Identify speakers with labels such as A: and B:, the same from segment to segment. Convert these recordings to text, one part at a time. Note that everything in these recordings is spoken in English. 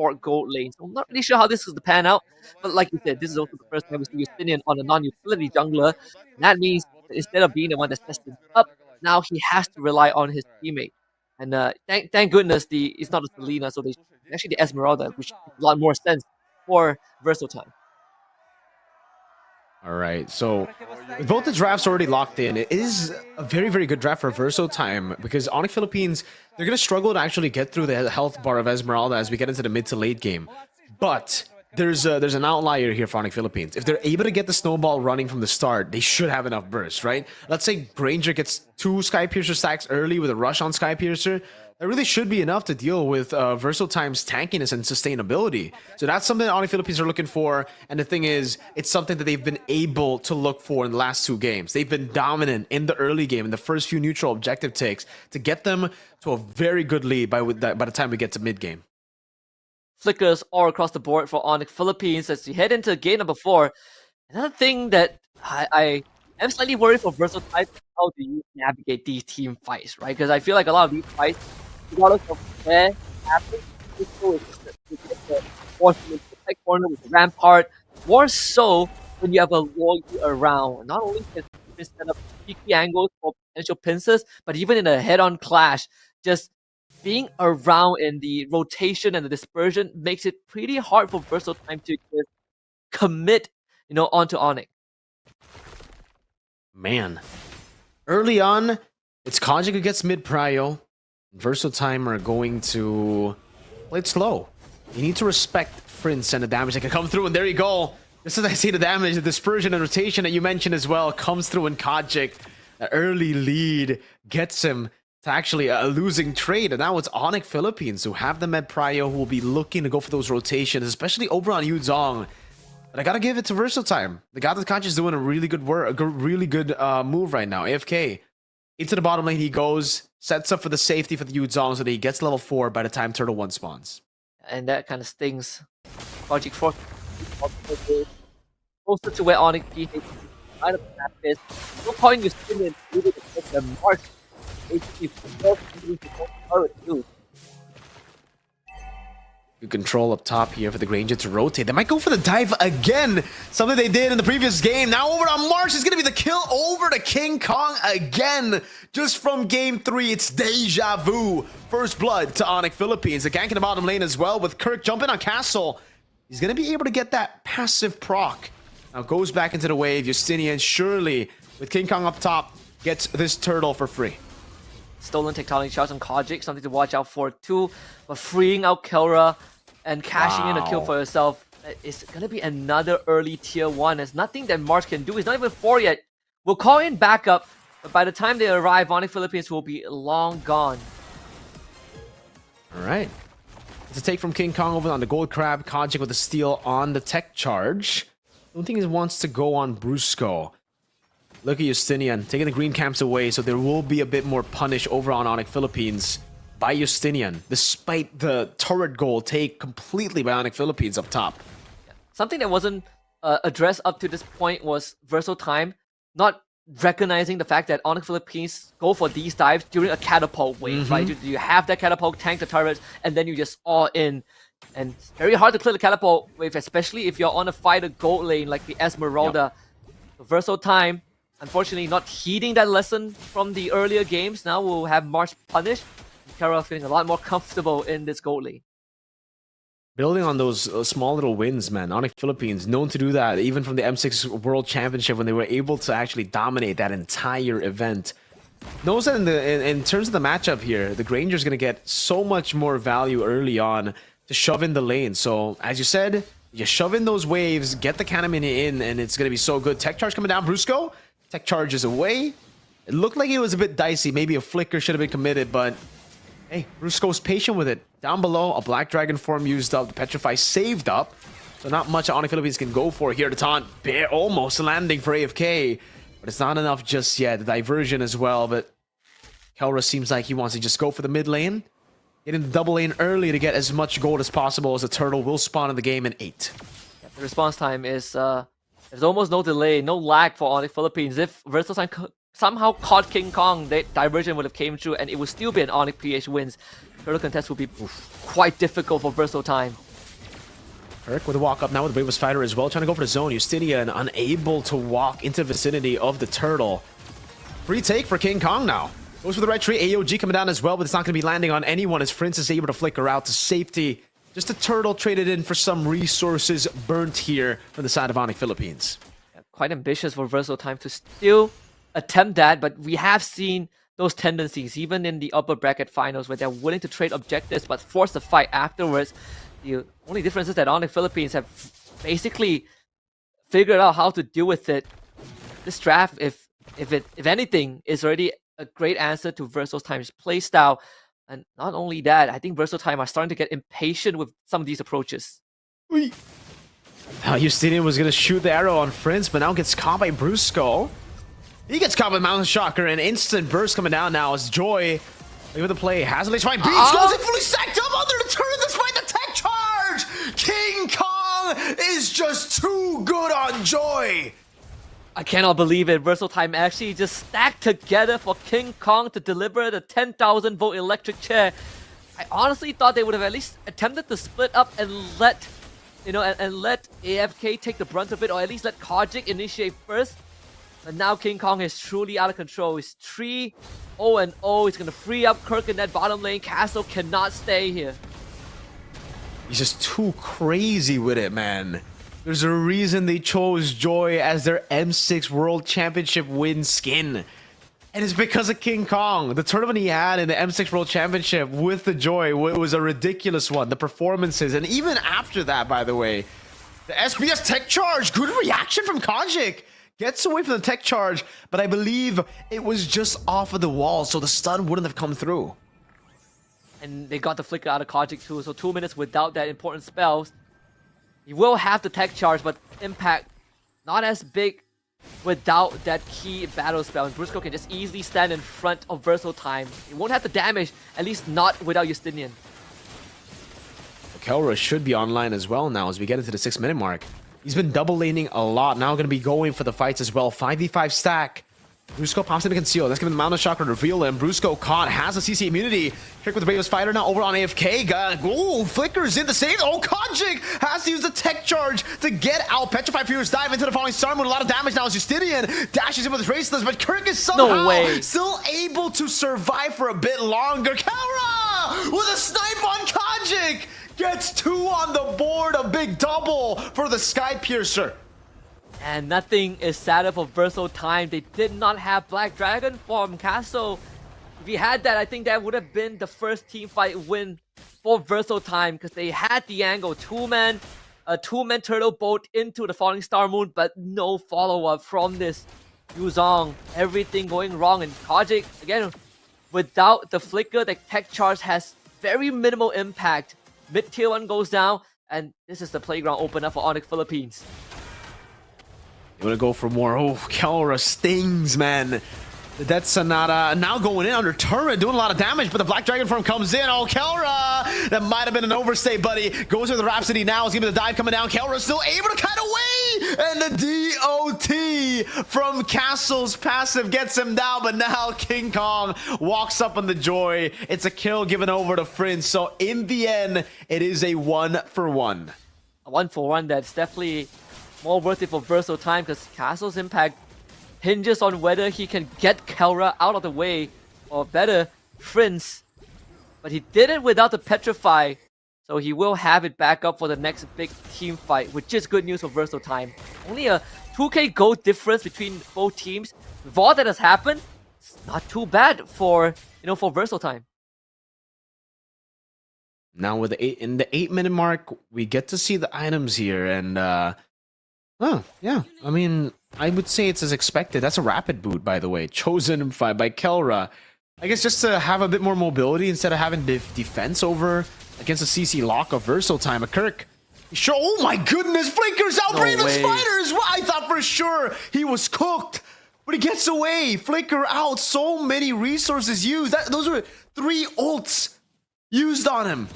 A: support gold lane. So I'm not really sure how this is to pan out. But like you said, this is also the first time we see Justinian on a non-utility jungler. And that means that instead of being the one that sets things up, now he has to rely on his teammate. And thank goodness it's not a Selena, so actually the Esmeralda, which makes a lot more sense for Verso time.
B: All right, so with both the drafts already locked in, it is a very, very good draft for Verso time because Onic Philippines, they're going to struggle to actually get through the health bar of Esmeralda as we get into the mid to late game. But there's an outlier here for Onic Philippines. If they're able to get the snowball running from the start, they should have enough burst, right? Let's say Granger gets 2 Skypiercer stacks early with a rush on Skypiercer. That really should be enough to deal with Verso Time's tankiness and sustainability. So that's something that Onic Philippines are looking for. And the thing is, it's something that they've been able to look for in the last 2 games. They've been dominant in the early game, in the first few neutral objective takes, to get them to a very good lead by the time we get to mid game.
A: Flickers all across the board for Onic Philippines as we head into game number 4. Another thing that I am slightly worried for Verso Time, how do you navigate these team fights, right? Because I feel like a lot of these fights, regardless of where it happens, this goal is just to get the fortunate protect corner with the rampart. More so when you have a loyalty around. Not only can you set up peaky angles for potential pincers, but even in a head-on clash, just being around in the rotation and the dispersion makes it pretty hard for Verso Time to just commit, onto Onic.
B: Man, early on, it's Kajik who gets mid prio. Verso Time are going to play it slow. You need to respect Prince and the damage that can come through, and there you go. Just as I see the damage, the dispersion and rotation that you mentioned as well comes through in Kajik. The early lead gets him to actually a losing trade, and now it's Onic Philippines who have the med prio who will be looking to go for those rotations, especially over on Yuzong. But I gotta give it to Verso Time. The God of Conscious is doing a really good work, a really good move right now. AFK into the bottom lane he goes, sets up for the safety for the Yuzong so that he gets level 4 by the time Turtle 1 spawns.
A: And that kind of stings. Project 4 closer to where Onic PH kind of map is. No point you spin it really to get the march. Basically,
B: Good control up top here for the Granger to rotate. They might go for the dive again. Something they did in the previous game. Now over on Marsh is going to be the kill over to King Kong again. Just from game 3, it's deja vu. First blood to Onic Philippines. The gank in the bottom lane as well with Kirk jumping on Castle. He's going to be able to get that passive proc. Now goes back into the wave. Justinian surely with King Kong up top gets this turtle for free.
A: Stolen tectonic shots on Kajik, something to watch out for too. But freeing out Kelra and cashing in a kill for yourself is going to be another early tier 1. There's nothing that March can do. He's not even 4 yet. We'll call in backup, but by the time they arrive, Onic Philippines will be long gone.
B: All right. It's a take from King Kong over on the Gold Crab. Kajik with a steal on the tech charge. I don't think he wants to go on Brusco. Look at Justinian taking the green camps away, so there will be a bit more punish over on Onic Philippines by Justinian, despite the turret goal take completely by Onic Philippines up top.
A: Something that wasn't addressed up to this point was Verso Time not recognizing the fact that Onic Philippines go for these dives during a catapult wave, right? You have that catapult, tank the turrets, and then you just all in. And it's very hard to clear the catapult wave, especially if you're on a fighter gold lane like the Esmeralda. So Verso Time, unfortunately, not heeding that lesson from the earlier games. Now we'll have March punished. Kara feeling a lot more comfortable in this gold lane.
B: Building on those small little wins, man. Onic Philippines, known to do that, even from the M6 World Championship when they were able to actually dominate that entire event. Knows that in terms of the matchup here, the Granger's going to get so much more value early on to shove in the lane. So, as you said, you shove in those waves, get the cannon in, and it's going to be so good. Tech charge coming down, Brusco. Tech charge is away. It looked like it was a bit dicey. Maybe a flicker should have been committed, but hey, Brusco's patient with it. Down below, a Black Dragon form used up, the Petrify saved up. So not much Onic Philippines can go for here. The taunt almost landing for AFK, but it's not enough just yet. The diversion as well, but Kelra seems like he wants to just go for the mid lane. Get in the double lane early to get as much gold as possible, as the turtle will spawn in the game in 8.
A: Yeah, the response time is there's almost no delay, no lag for Onic Philippines. If Verso Time somehow caught King Kong, the diversion would have came through and it would still be an Onic PH wins. Turtle contest would be quite difficult for Verso Time.
B: Kirk with a walk up now with the Bravest Fighter as well, trying to go for the zone. Justinian unable to walk into the vicinity of the turtle. Free take for King Kong now. Goes for the red tree. AOG coming down as well, but it's not going to be landing on anyone as Prince is able to flicker out to safety. Just a turtle traded in for some resources burnt here from the side of Onic Philippines.
A: Yeah, quite ambitious for Verso Time to still attempt that, but we have seen those tendencies even in the upper bracket finals where they're willing to trade objectives but force the fight afterwards. The only difference is that Onic Philippines have basically figured out how to deal with it. This draft, if anything, is already a great answer to Verso Time's playstyle. And not only that, I think Verso Time are starting to get impatient with some of these approaches.
B: Justinian was going to shoot the arrow on Prince, but now gets caught by Brusco. He gets caught by Mountain Shocker, and instant burst coming down now as Joy, look at the play, has a find beats, goes in fully stacked up under the turret despite the tech charge! King Kong is just too good on Joy!
A: I cannot believe it. Verso Time actually just stacked together for King Kong to deliver the 10,000 volt electric chair. I honestly thought they would have at least attempted to split up and let, and let AFK take the brunt of it, or at least let Kojic initiate first. But now King Kong is truly out of control. He's 3-0-0. He's going to free up Kirk in that bottom lane. Castle cannot stay here.
B: He's just too crazy with it, man. There's a reason they chose Joy as their M6 World Championship win skin. And it's because of King Kong. The tournament he had in the M6 World Championship with the Joy was a ridiculous one. The performances, and even after that, by the way, the SBS tech charge, good reaction from Kojic. Gets away from the tech charge, but I believe it was just off of the wall, so the stun wouldn't have come through.
A: And they got the flicker out of Kojic too, so 2 minutes without that important spells. He will have the tech charge, but impact not as big without that key battle spell. And Brusco can just easily stand in front of Verso Time. He won't have the damage, at least not without Justinian.
B: Kelra should be online as well now as we get into the 6-minute mark. He's been double laning a lot. Now going to be going for the fights as well. 5v5 stack. Brusco pops into conceal. That's giving the Mountain Shocker to reveal him. Brusco caught, has a CC immunity. Trick with the Bravest Fighter now over on AFK. Oh, flickers in the save. Oh, Kojic has to use the tech charge to get out. Petrified Furious dive into the falling star moon. A lot of damage now as Justinian dashes in with his Raceless, but Kirk is somehow still able to survive for a bit longer. Kelra with a snipe on Kojic. Gets 2 on the board, a big double for the Sky Piercer.
A: And nothing is sadder for Verso Time. They did not have Black Dragon form. Castle, if he had that, I think that would have been the first team fight win for Verso Time because they had the angle. A two-man turtle boat into the falling star moon, but no follow-up from this Yuzong. Everything going wrong. And Kojic, again, without the flicker, the tech charge has very minimal impact. Mid tier 1 goes down, and this is the playground opener for Onic Philippines.
B: You want to go for more? Oh, Kelra stings, man. The Death Sonata now going in under turret, doing a lot of damage, but the Black Dragon form comes in. Oh, Kelra! That might have been an overstay, buddy. Goes with the Rhapsody now. It's going to be the dive coming down. Kelra still able to cut away! And the DOT from Castle's passive gets him down, but now King Kong walks up on the Joy. It's a kill given over to Prince. So in the end, it is a 1-for-1.
A: A 1-for-1 that's definitely more worth it for Verso Time because Castle's impact hinges on whether he can get Kelra out of the way, or better, Prince. But he did it without the Petrify, so he will have it back up for the next big team fight, which is good news for Verso Time. Only a 2k gold difference between both teams. With all that has happened, it's not too bad for, for Verso Time.
B: Now with in the 8-minute mark, we get to see the items here, and oh, yeah. I mean, I would say it's as expected. That's a rapid boot, by the way. Chosen by Kelra. I guess just to have a bit more mobility instead of having defense over against a CC lock of Verso Time. A Kirk. Sure. Oh my goodness. Flickers out. Bravest Fighters. Well, I thought for sure he was cooked. But he gets away. Flicker out. So many resources used. Those were 3 ults used on him.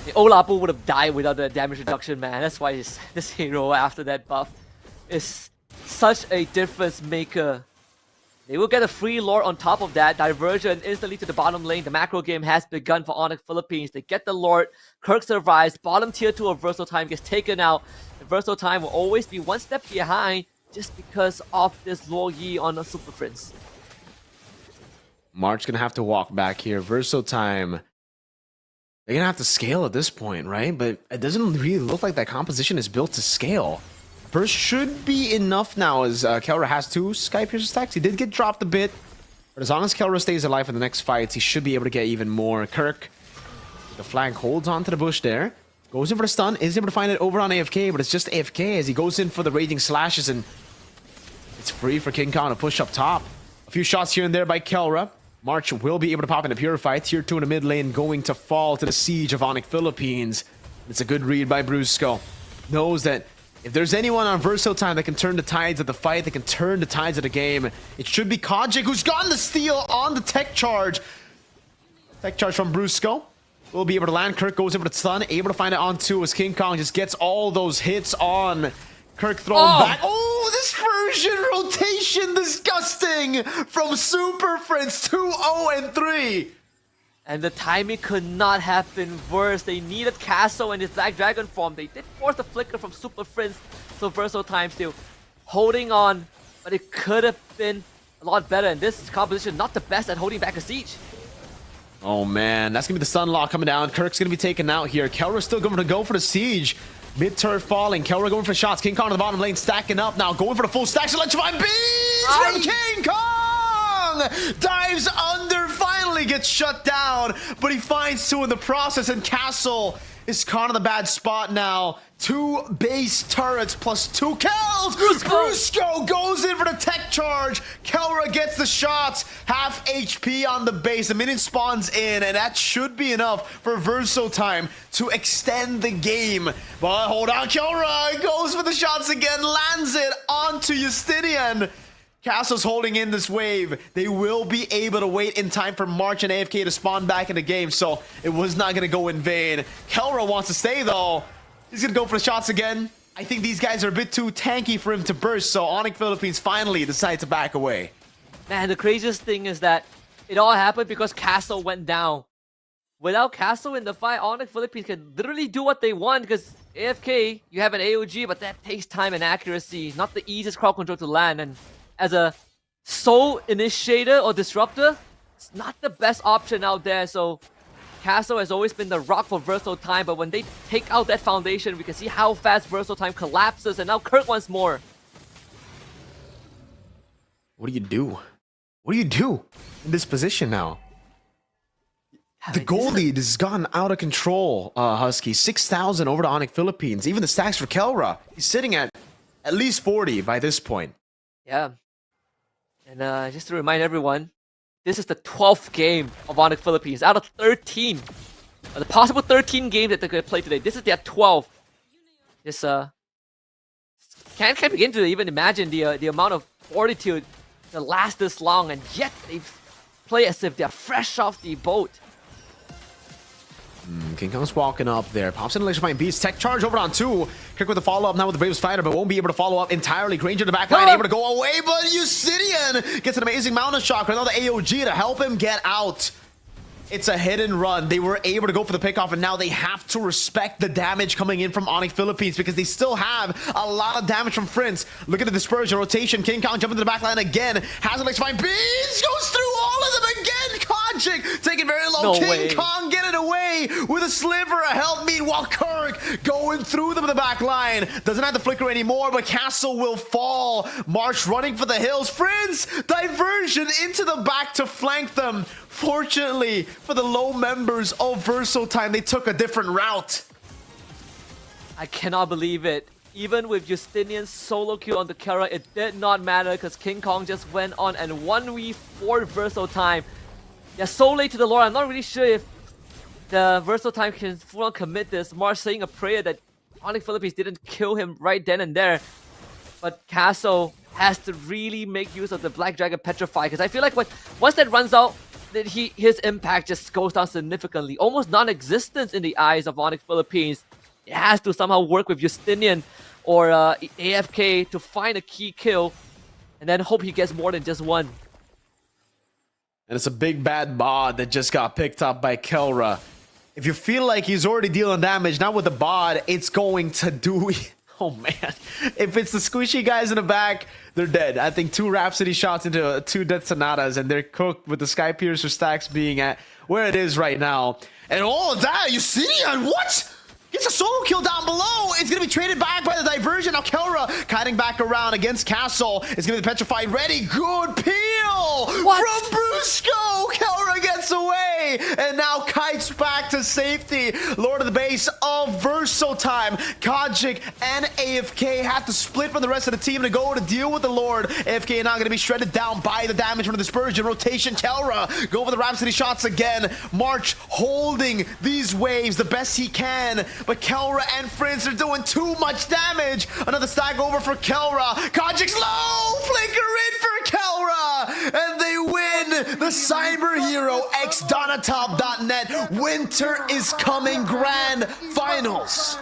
A: The Olapu would have died without the damage reduction, man. That's why this hero after that buff is such a difference maker. They will get a free lord on top of that. Diversion instantly to the bottom lane. The macro game has begun for Onic Philippines. They get the lord. Kirk survives. Bottom tier 2 of Verso Time gets taken out. And Verso Time will always be one step behind just because of this Luo Yi on a Super Prince.
B: March gonna have to walk back here. Verso Time. They're gonna have to scale at this point, right? But it doesn't really look like that composition is built to scale. Burst should be enough now as Kelra has 2 Sky Piercer stacks. He did get dropped a bit, but as long as Kelra stays alive for the next fights, he should be able to get even more. Kirk, the flag holds onto the bush there. Goes in for the stun, is able to find it over on AFK, but it's just AFK as he goes in for the Raging Slashes, and it's free for King Kong to push up top. A few shots here and there by Kelra. March will be able to pop in a Purify. Tier 2 in the mid lane going to fall to the siege of Onic Philippines. It's a good read by Brusco. Knows that if there's anyone on Verso Time that can turn the tides of the fight, that can turn the tides of the game, it should be Kojic, who's gotten the steal on the tech charge. Tech charge from Brusco. Will be able to land. Kirk goes in for the stun, able to find it on 2 as King Kong just gets all those hits on. Kirk thrown back. Oh, this version rotation, disgusting! From Super Friends 2-0-3.
A: And the timing could not have been worse. They needed Castle and his Black Dragon form. They did force the flicker from Super Prince, so Verso Time still holding on, but it could have been a lot better. And this composition not the best at holding back a siege.
B: Oh man, that's gonna be the stun lock coming down. Kirk's gonna be taken out here. Kelra's still going to go for the siege. Mid turret falling. Kelra going for shots. King Kong on the bottom lane stacking up now. Going for the full stack. Electrifying beams from King Kong! Dives under, finally gets shut down. But he finds 2 in the process, and Castle is caught in a bad spot now. 2 base turrets plus 2 kills. Brusco goes in for the tech charge. Kelra gets the shots. Half HP on the base. The minion spawns in, and that should be enough for Verso Time to extend the game. But hold on, Kelra goes for the shots again. Lands it onto Justinian. Castle's holding in this wave. They will be able to wait in time for March and AFK to spawn back in the game, so it was not going to go in vain. Kelra wants to stay, though. He's going to go for the shots again. I think these guys are a bit too tanky for him to burst, so Onic Philippines finally decide to back away.
A: Man, the craziest thing is that it all happened because Castle went down. Without Castle in the fight, Onic Philippines can literally do what they want because AFK, you have an AOG, but that takes time and accuracy. Not the easiest crowd control to land, and as a sole initiator or disruptor, it's not the best option out there. So Castle has always been the rock for Verso Time, but when they take out that foundation, we can see how fast Verso Time collapses, and now Kirk wants more.
B: What do you do? What do you do in this position now? The goal lead has gotten out of control, Husky. 6,000 over to Onic Philippines. Even the stacks for Kelra. He's sitting at least 40 by this point.
A: Yeah. And just to remind everyone, this is the 12th game of Onic Philippines out of 13. The possible 13 games that they're going to play today. This is their 12th. This can't begin to even imagine the amount of fortitude to last this long, and yet they play as if they're fresh off the boat.
B: King Kong's walking up there. Pops in electrifying beast. Tech charge over on 2. Kirk with the follow-up now with the Braves fighter, but won't be able to follow up entirely. Granger in the back line, able to go away, but Justinian gets an amazing mountain shock. Another AOG to help him get out. It's a hit and run. They were able to go for the pickoff, and now they have to respect the damage coming in from Onic Philippines because they still have a lot of damage from Prince. Look at the dispersion, rotation. King Kong jumping to the back line again. Has electrifying beast, goes through all of them again. Kojic taking very low.
A: No
B: King
A: way.
B: Kong getting away with a sliver of help. Meanwhile, Kirk going through them in the back line. Doesn't have the flicker anymore, but Castle will fall. March running for the hills. Prince diversion into the back to flank them. Fortunately for the low members of Verso Time, they took a different route.
A: I cannot believe it. Even with Justinian's solo kill on the Kelra, it did not matter because King Kong just went on and 1v4 Verso Time. Yeah, so late to the lore. I'm not really sure if the Verso Time can full on commit this. Marsh saying a prayer that Onic Philippines didn't kill him right then and there. But Castle has to really make use of the Black Dragon Petrify because I feel like once that runs out, that his impact just goes down significantly, almost non-existent in the eyes of Onic Philippines. It has to somehow work with Justinian or AFK to find a key kill, and then hope he gets more than just one.
B: And it's a big bad bod that just got picked up by Kelra. If you feel like he's already dealing damage, not with the bod, it's going to do... Oh man, if it's the squishy guys in the back, they're dead. I think 2 Rhapsody shots into 2 Death Sonatas, and they're cooked with the Sky Piercer stacks being at where it is right now. And all of that, you see? And what? Gets a solo kill down below. It's going to be traded back by the diversion. Now Kelra kiting back around against Castle. It's going to be petrified ready. Good peel from Brusco. Kelra gets away and now kites back to safety. Lord of the base of Verso time. Kojic and AFK have to split from the rest of the team to go to deal with the Lord. AFK now going to be shredded down by the damage from the dispersion. Rotation. Kelra go for the Rhapsody shots again. March holding these waves the best he can. But Kelra and Fritz are doing too much damage. Another stack over for Kelra. Kojic's low! Flicker in for Kelra! And they win the Cyber Hero x Donatop.net Winter is Coming Grand Finals.